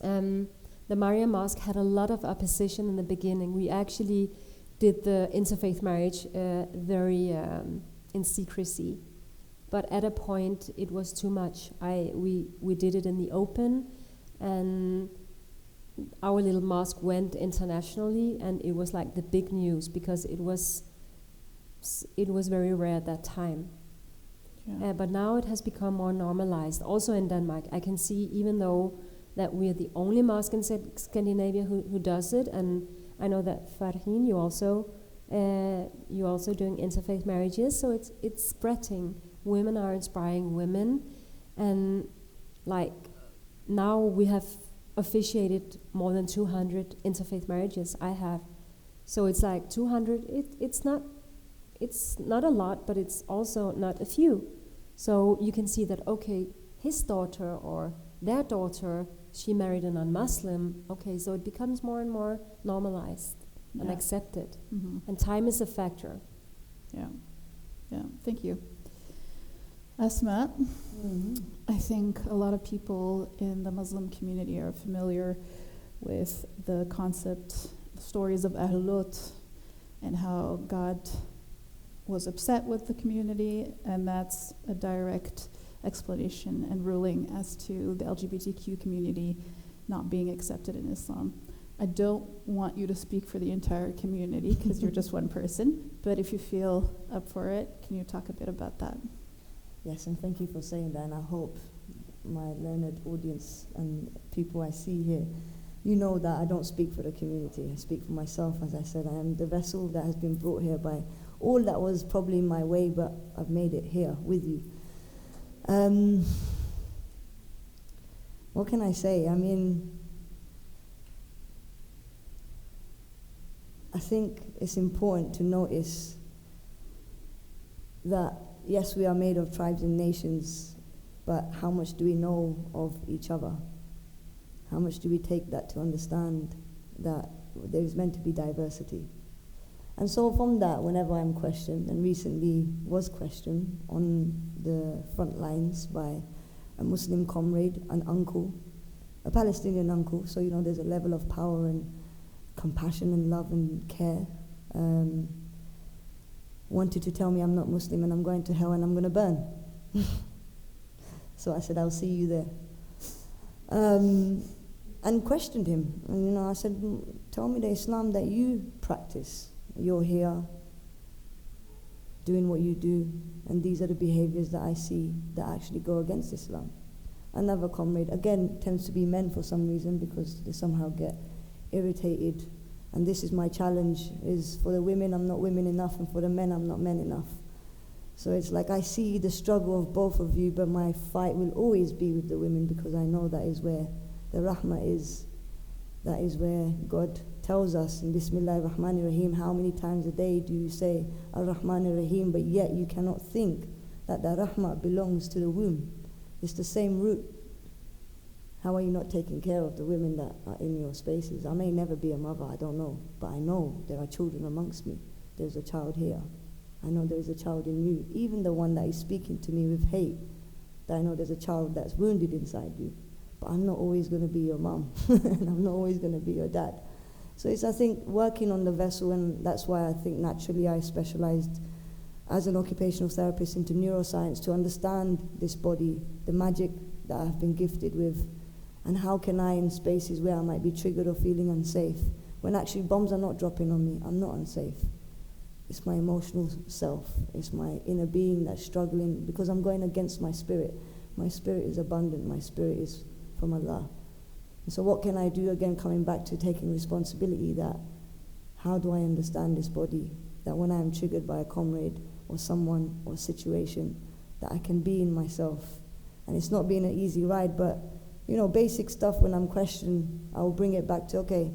The Mariam Mosque had a lot of opposition in the beginning. We actually did the interfaith marriage very in secrecy. But at a point, it was too much. We did it in the open, And our little mosque went internationally, and it was like the big news because it was very rare at that time. Yeah. But now it has become more normalized. Also in Denmark, I can see, even though that we are the only mosque in Scandinavia who does it, and I know that Farheen, you also doing interfaith marriages, so it's spreading. Women are inspiring women, and like now we have officiated more than 200 interfaith marriages. I have, so it's like 200. It's not a lot, but it's also not a few. So you can see that, okay, his daughter or their daughter, she married a non-Muslim. Okay, so it becomes more and more normalized and accepted. Mm-hmm. And time is a factor. Yeah. Thank you. Asma, I think a lot of people in the Muslim community are familiar with the concept, the stories of Ahlul Lut, and how God was upset with the community, and that's a direct explanation and ruling as to the LGBTQ community not being accepted in Islam. I don't want you to speak for the entire community because you're just one person, but if you feel up for it, can you talk a bit about that? Yes, and thank you for saying that, and I hope my learned audience and people I see here, you know that I don't speak for the community, I speak for myself. As I said, I am the vessel that has been brought here by all that was probably in my way, but I've made it here with you. What can I say? I mean, I think it's important to notice that yes, we are made of tribes and nations, but how much do we know of each other? How much do we take that to understand that there is meant to be diversity? And so from that, whenever I'm questioned, and recently was questioned on the front lines by a Muslim comrade, an uncle, a Palestinian uncle, so there's a level of power and compassion and love and care, wanted to tell me I'm not Muslim and I'm going to hell and I'm going to burn. So I said, I'll see you there. And questioned him. And, I said, tell me the Islam that you practice. You're here doing what you do, and these are the behaviors that I see that actually go against Islam. Another comrade, again, tends to be men for some reason because they somehow get irritated. And this is my challenge, is for the women, I'm not women enough, and for the men, I'm not men enough. So it's like I see the struggle of both of you, but my fight will always be with the women because I know that is where the rahmah is. That is where God tells us in Bismillah ar-Rahman ar-Rahim, how many times a day do you say ar-Rahman ar-Rahim, but yet you cannot think that the rahmah belongs to the womb. It's the same root. How are you not taking care of the women that are in your spaces? I may never be a mother, I don't know, but I know there are children amongst me. There's a child here. I know there's a child in you. Even the one that is speaking to me with hate, that I know there's a child that's wounded inside you. But I'm not always going to be your mom, and I'm not always going to be your dad. So it's, I think, working on the vessel, and that's why I think naturally I specialized as an occupational therapist into neuroscience to understand this body, the magic that I've been gifted with, and how can I, in spaces where I might be triggered or feeling unsafe, when actually bombs are not dropping on me, I'm not unsafe. It's my emotional self, it's my inner being that's struggling because I'm going against my spirit. My spirit is abundant, my spirit is from Allah. And so what can I do, again, coming back to taking responsibility, that how do I understand this body, that when I am triggered by a comrade or someone or situation, that I can be in myself. And it's not been an easy ride, but basic stuff when I'm questioned, I'll bring it back to, okay,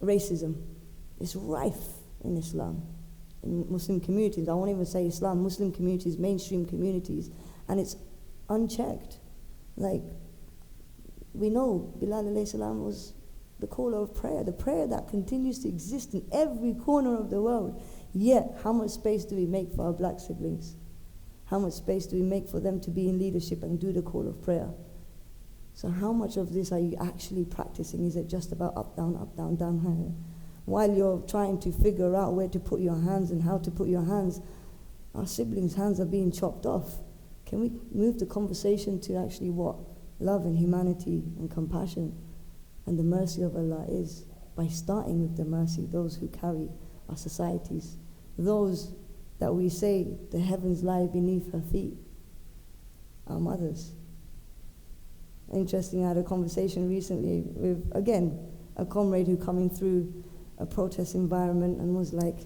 racism is rife in Islam, in Muslim communities. I won't even say Islam, Muslim communities, mainstream communities, and it's unchecked. Like, we know Bilal alayhi salam was the caller of prayer, the prayer that continues to exist in every corner of the world. Yet, how much space do we make for our black siblings? How much space do we make for them to be in leadership and do the call of prayer? So how much of this are you actually practicing? Is it just about up, down, higher? While you're trying to figure out where to put your hands and how to put your hands, our siblings' hands are being chopped off. Can we move the conversation to actually what? love and humanity and compassion and the mercy of Allah is by starting with the mercy, those who carry our societies, those that we say the heavens lie beneath her feet, our mothers. Interesting, I had a conversation recently with, again, a comrade who coming through a protest environment and was like,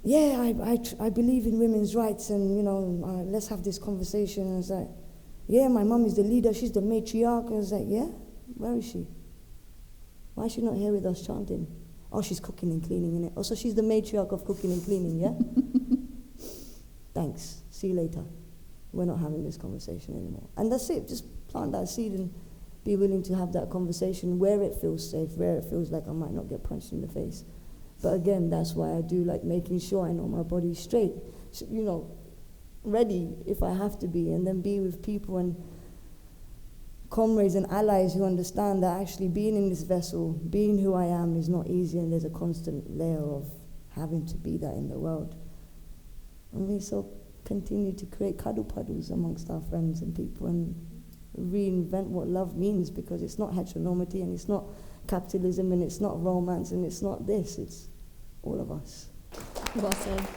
yeah, I believe in women's rights and, let's have this conversation. And I was like, yeah, my mom is the leader, she's the matriarch. I was like, yeah, where is she? Why is she not here with us chanting? Oh, she's cooking and cleaning, innit? Oh, so she's the matriarch of cooking and cleaning, yeah? Thanks, see you later. We're not having this conversation anymore. And that's it, just plant that seed and be willing to have that conversation where it feels safe, where it feels like I might not get punched in the face. But again, that's why I do like making sure I know my body's straight, ready if I have to be, and then be with people and comrades and allies who understand that actually being in this vessel, being who I am is not easy, and there's a constant layer of having to be that in the world. And we so continue to create cuddle puddles amongst our friends and people and reinvent what love means, because it's not heteronormity and it's not capitalism and it's not romance and it's not this, it's all of us. Well said.